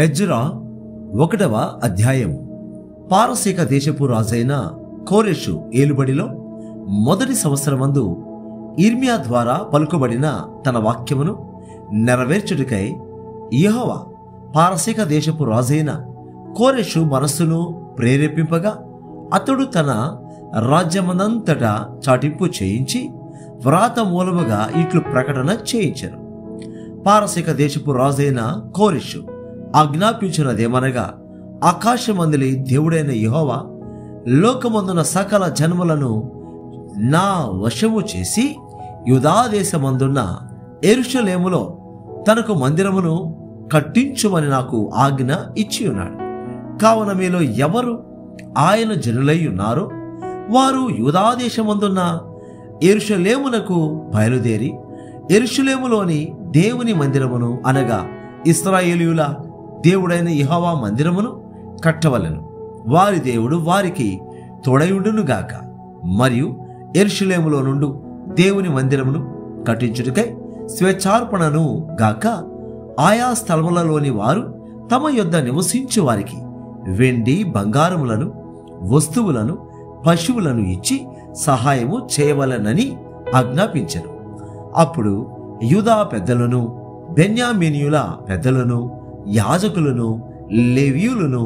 Ezra 1వ అధ్యాయం. పారసీక దేశపు రాజైన కోరెషు ఏలుబడిలో మొదటి సంవత్సరమందు ఇర్మియా ద్వారా పలుకుబడిన తన వాక్యమును నెరవేర్చుటకై యెహోవా పారసీక దేశపు రాజైన కోరెషు మనస్సును ప్రేరేపింపగా అతడు తన రాజ్యమనంతటా చాటింపు చేయించి వ్రాత మూలముగా ఇట్లు ప్రకటన చేయించెను. పారసీక దేశపు రాజైన కోరెషు ఆజ్ఞాపించినదేమనగా, ఆకాశమందులి దేవుడైన యెహోవా లోకమందున సకల జన్మలను నా వశము చేసి యూదాదేశమందున్న యెరూషలేములో తనకు మందిరమును కట్టించుమని నాకు ఆజ్ఞ ఇచ్చి ఉన్నాడు. కావున మీలో ఎవరు ఆయన జనులై ఉన్నారో వారు యూదాదేశమందున్న యెరూషలేమునకు బయలుదేరి యెరూషలేములోని దేవుని మందిరమును అనగా ఇశ్రాయేలీయుల దేవుడైన యెహోవా మందిరమును కట్టవలెను. వారి దేవుడు వారికి తోడయుండునుగాక. మరియు యెరూషలేములో నుండి దేవుని మందిరమును కట్టించుటకై స్వేచ్ఛార్పణను గాక ఆయా స్థలములలోని వారు తమ యొద్ద నివసించు వారికి వెండి బంగారములను వస్తువులను పశువులను ఇచ్చి సహాయము చేయవలెనని ఆజ్ఞాపించెను. అప్పుడు యూదా పెద్దలను, బెన్యామీనీయుల పెద్దలను, యాజకులను, లేవీయులను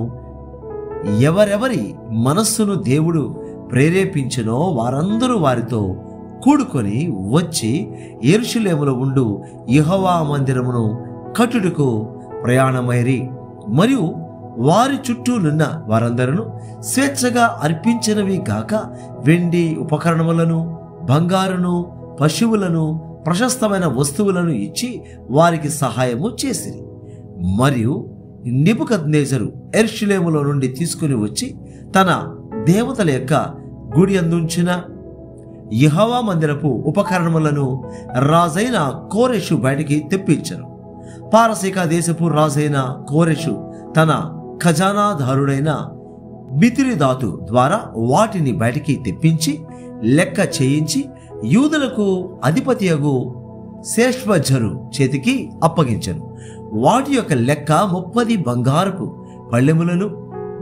ఎవరెవరి మనస్సును దేవుడు ప్రేరేపించెనో వారందరూ వారితో కూడుకొని వచ్చి యెరూషలేములో ఉండు యెహోవా మందిరమును కట్టుటకు ప్రయాణమైరి. మరియు వారి చుట్టూనున్న వారందరూ స్వేచ్ఛగా అర్పించినవి గాక వెండి ఉపకరణములను, బంగారును, పశువులను, ప్రశస్తమైన వస్తువులను ఇచ్చి వారికి సహాయము చేసిరి. మరియు నెబుకద్నెజరు యెరూషలేములో నుండి తీసుకుని వచ్చి తన దేవతల యొక్క గుడి అందుంచిన యెహోవా మందిరపు ఉపకరణములను రాజైన కోరెషు బయటికి తెప్పించను. పారసీక దేశపు రాజైన కోరెషు తన ఖజానాదారుడైన మిత్రిదాతు ద్వారా వాటిని బయటికి తెప్పించి లెక్క చేయించి యూదులకు అధిపతియగు శేష్బజ్జరు చేతికి అప్పగించెను. వాటి యొక్క లెక్క 30 బంగారపు పళ్ళెములను,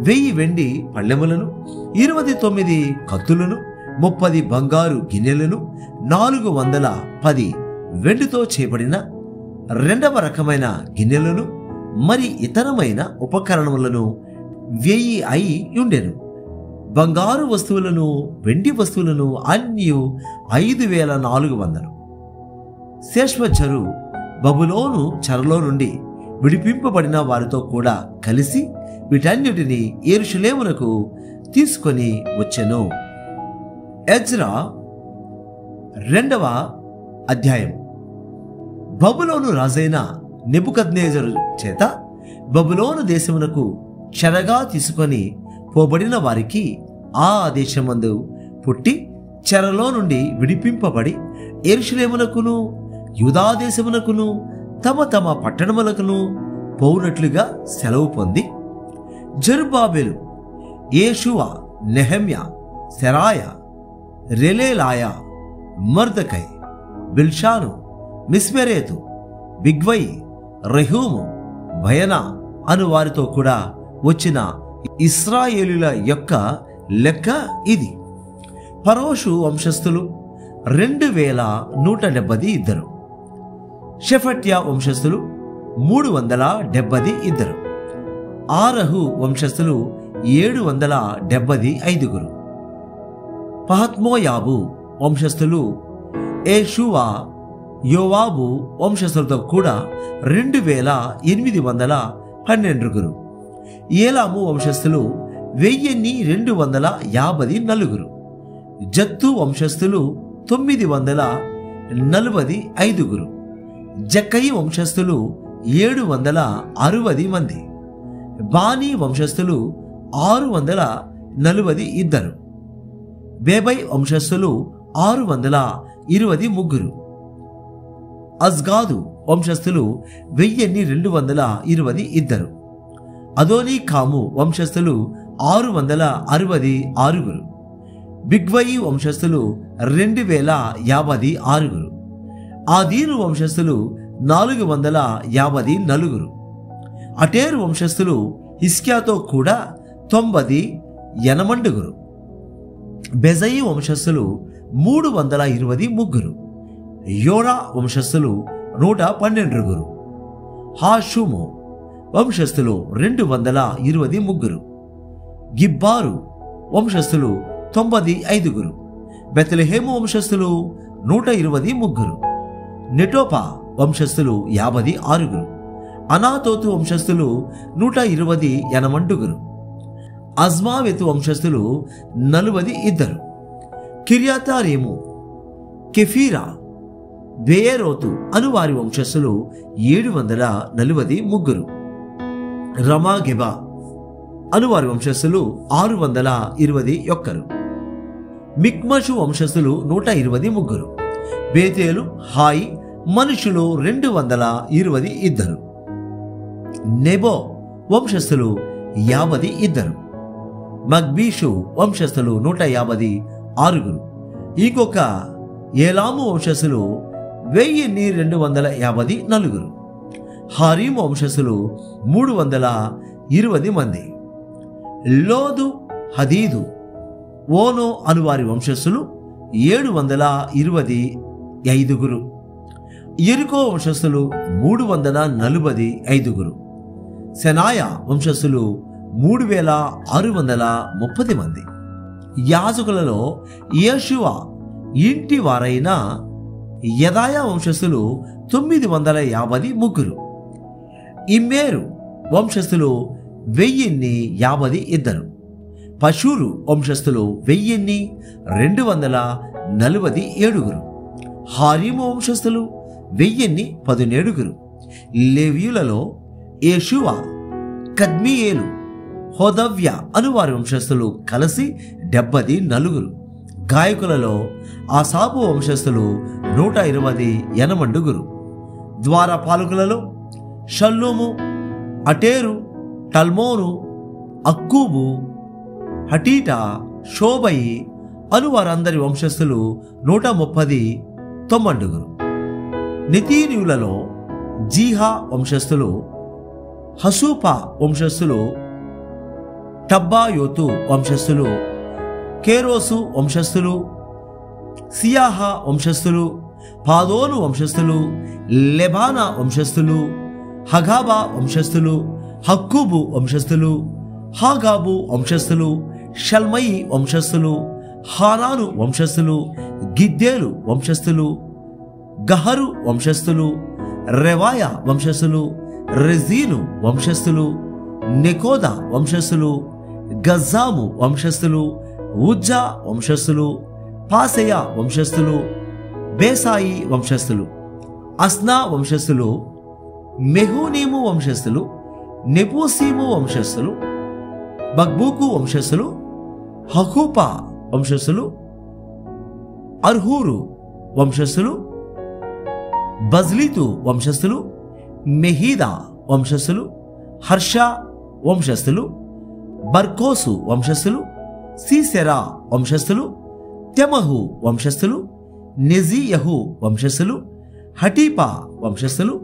1000 వెండి పళ్ళెములను, 29 కత్తులను, 30 బంగారు గిన్నెలను, 410 వెండితో చేయబడిన 2వ రకమైన గిన్నెలను, మరి ఇతరమైన ఉపకరణములను 1000 అయి ఉండెను. బంగారు వస్తువులను, వెండి వస్తువులను అన్నీ 5400. శేష్బజ్జరు బబులోను చెరలో నుండి విడిపింపబడిన వారితో కూడా కలిసి వీటన్నిటిని యెరూషలేమునకు తీసుకొని వచ్చెను. ఎజ్రా 2వ అధ్యాయం. బబులోను రాజైన నెబుకద్నెజరు చేత బబులోను దేశమునకు చెరగా తీసుకొని పోబడిన వారికి ఆ దేశమందు పుట్టి చెరలో నుండి విడిపింపబడి యెరూషలేమునకును యూదాదేశమునకును తమ తమ పట్టణములకును పోవునట్లుగా సెలవు పొంది జెరుబ్బాబెలు, యేషువ, నెహెమ్యా, సెరాయ, రెలేలాయ, మర్దెకై, బిల్షాను, మిస్పెరేతు, బిగ్వై, రెహూము, బయనా అను వారితో కూడా వచ్చిన ఇశ్రాయేలుల యొక్క లెక్క ఇది. పరోషు వంశస్థులు 2172. షెఫట్యా వంశస్థులు 372. ఆరహు వంశస్థులు 775. పహత్మోయాబు వంశస్థులు ఏషువా, యోవాబు వంశస్థులతో కూడా 2812. ఏలాము వంశస్థులు 1254. జత్తు వంశస్థులు 945. జక్కయి వంశస్థులు 760 మంది. బానీ వంశస్థులు 642. బేబై వంశస్థులు 623. అజ్గాదు వంశస్థులు 1222. అదోనీ కాము వంశస్థులు 666. బిగ్వయి వంశస్థులు 2056. ఆదీను వంశస్థులు 454. అటేరు వంశస్థులు హిస్కియాతో కూడా 98 బెజయి వంశస్థులు 323, యోరా వంశస్థులు 112, హాషుము వంశస్థులు 223, గిబ్బారు వంశస్థులు 95, బెత్లెహేము వంశస్థులు 123, నెటోపా వంశస్థులు 56, అనాతోతు వంశస్థులు 128, అజ్మావెతు వంశస్థులు 42, కిర్యాతారీము, కెఫీరా, బేయేరోతు అను వారి వంశస్థులు 743, రమాగెబా అను వారి వంశస్థులు 621, మిక్మషు వంశస్థులు 123, బేతేలు, హాయి మనుషులు 222, నెబో వంశస్థులు 52, మగ్బీషు వంశస్థులు 156, ఇంకొక ఏలాము వంశస్థులు 1254, హారీము వంశస్థులు 320 మంది, లోదు, హదీదు, ఓనో అనువారి వంశస్థులు 725, యెరికో వంశస్థులు 345, సెనాయ వంశస్థులు 3630 మంది. యాజకులలో యేషువ ఇంటి వారైన యెదాయా వంశస్థులు 953, ఇమ్మేరు వంశస్థులు 1052, పషూరు వంశస్థులు 1247, హారీము వంశస్థులు 1017, లేవీయులలో యేషువ, కద్మియేలు, హోదవ్య అనువారి వంశస్థులు కలిసి 74, గాయకులలో ఆసాపు వంశస్థులు 128, ద్వారపాలకులలో షల్లూము, అటేరు, టల్మోను, అక్కూబు, హటీటా, షోబయి అను వారందరి వంశస్థులు 139, నెతీనీయులలో జీహా వంశస్థులు, హసూపా వంశస్థులు, టబ్బాయోతు వంశస్థులు, కేరోసు వంశస్థులు, సియాహా వంశస్థులు, పాదోను వంశస్థులు, లెబానా వంశస్థులు, హగాబా వంశస్థులు, హక్కుబు వంశస్థులు, హాగాబు వంశస్థులు, షల్మయి వంశస్థులు, హానాను వంశస్థులు, గిద్దేలు వంశస్థులు, గహరు వంశస్థులు, రెవాయ వంశస్థులు, రెజీను వంశస్థులు, నెకోద వంశస్థులు, గజ్జాము వంశస్థులు, ఉజ్జా వంశస్థులు, పాసెయ వంశస్థులు, బేసాయి వంశస్థులు, అస్నా వంశస్థులు, మెహూనీము వంశస్థులు, నెపూసీము వంశస్థులు, బగ్బూకు వంశస్థులు, హకూపా వంశస్థులు, అర్హూరు వంశస్థులు, బజ్లీతు వంశస్థులు, మెహీదా వంశస్థులు, హర్ష వంశస్థులు, బర్కోసు వంశస్థులు, సీసెరా వంశస్థులు, తెమహు వంశస్థులు, నెజీయహు వంశస్థులు, హటీపా వంశస్థులు,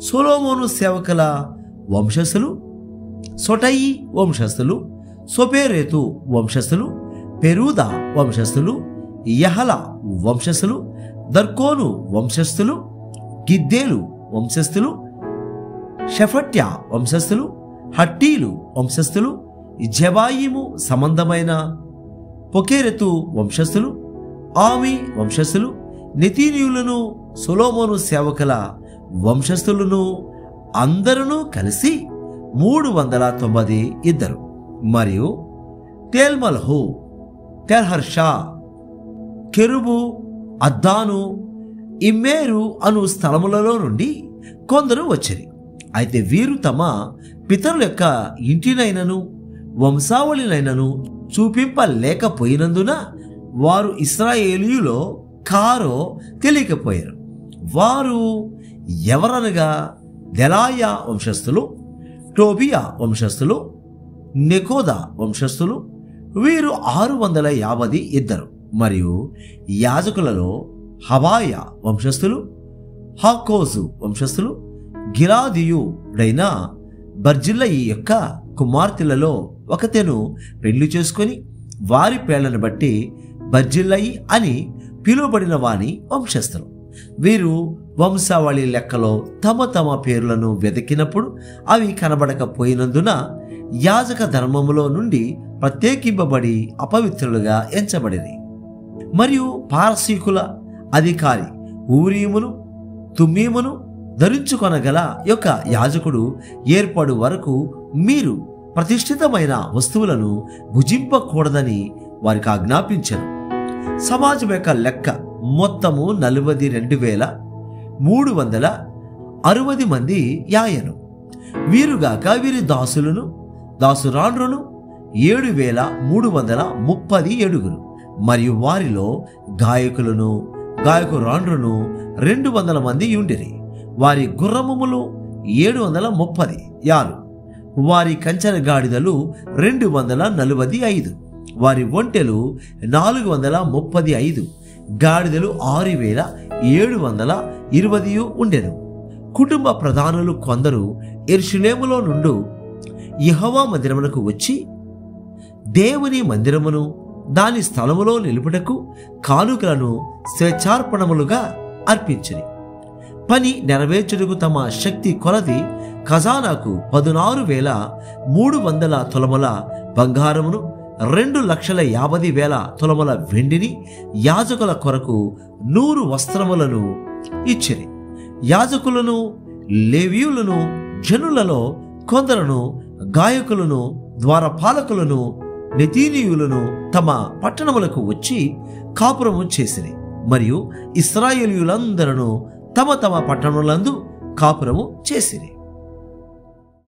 సొలొమోను సేవకుల వంశస్థులు, సొటయి వంశస్థులు, సొపేరేతు వంశస్థులు, పెరూదా వంశస్థులు, యహల వంశస్థులు, దర్కోను వంశస్థులు, గిద్దేలు వంశస్థులు, షెఫట్యా వంశస్థులు, హట్టీలు వంశస్థులు, జెబాయిము సంబంధమైన పొకేరెతు వంశస్థులు, ఆమి వంశస్థులు, నెతీనీయులను, సొలొమోను సేవకుల వంశస్థులను అందరూ కలిసి 392, మరియు తేల్మల్హు, తెల్హర్షా, కెరుబు, అద్దాను, ఇమ్మేరు అను స్థలములలో నుండి కొందరు వచ్చిరి. అయితే వీరు తమ పితరుల యొక్క ఇంటినైనను వంశావళినైనను చూపింపలేకపోయినందున వారు ఇశ్రాయేలీయులో కారో తెలియకపోయారు. వారు ఎవరనగా దెలాయా వంశస్థులు, టోబియా వంశస్థులు, నెకోదా వంశస్థులు, వీరు 652, మరియు యాజకులలో హబాయ వంశస్థులు, హాకోజు వంశస్థులు, గిలాదియుడైన బర్జిల్లయి యొక్క కుమార్తెలలో ఒకతెను పెళ్లి చేసుకొని వారి పేర్లను బట్టి బర్జిల్లయి అని పిలువబడిన వాని వంశస్థులు. వీరు వంశావళి లెక్కలో తమ తమ పేర్లను వెతికినప్పుడు అవి కనబడకపోయినందున యాజక ధర్మములో నుండి ప్రత్యేకింపబడి అపవిత్రులుగా ఎంచబడిరి. మరియు పారసీకుల అధికారి ఊరీమును తుమ్మీమును ధరించుకొనగల యొక్క యాజకుడు ఏర్పడు వరకు మీరు ప్రతిష్ఠితమైన వస్తువులను భుజింపకూడదని వారికి ఆజ్ఞాపించారు. సమాజం యొక్క లెక్క మొత్తము 42,360 మంది యాయను. వీరుగాక వీరి దాసులను దాసురాండ్రును 7,337 మరియు వారిలో గాయకులను గాయకురాండ్రును 200 మంది ఉండిరి. వారి గుర్రములు 730 వారి కంచెర గాడిదలు 245, వారి ఒంటెలు 435, గాడిదలు 6,720 ఉండెను. కుటుంబ ప్రధానులు కొందరు యెరూషలేములో నుండి యెహోవా మందిరమునకు వచ్చి దేవుని మందిరమును దాని స్థలములో నిలుపుటకు కానుకలను స్వేచ్ఛార్పణములుగా అర్పించిరి. పని నెరవేర్చుటకు తమ శక్తి కొలది ఖజానాకు 16,300 తులముల బంగారమును 2,50,000 తులముల వెండిని యాజకుల కొరకు 100 వస్త్రములను ఇచ్చిరి. యాజకులను లేవీయులను జనులలో కొందరును గాయకులను ద్వారపాలకులను నెతీనీయులను తమ పట్టణములకు వచ్చి కాపురము చేసిరి. మరియు ఇశ్రాయేలీయులందరూ తమ తమ పట్టణములందు కాపురము చేసిరి.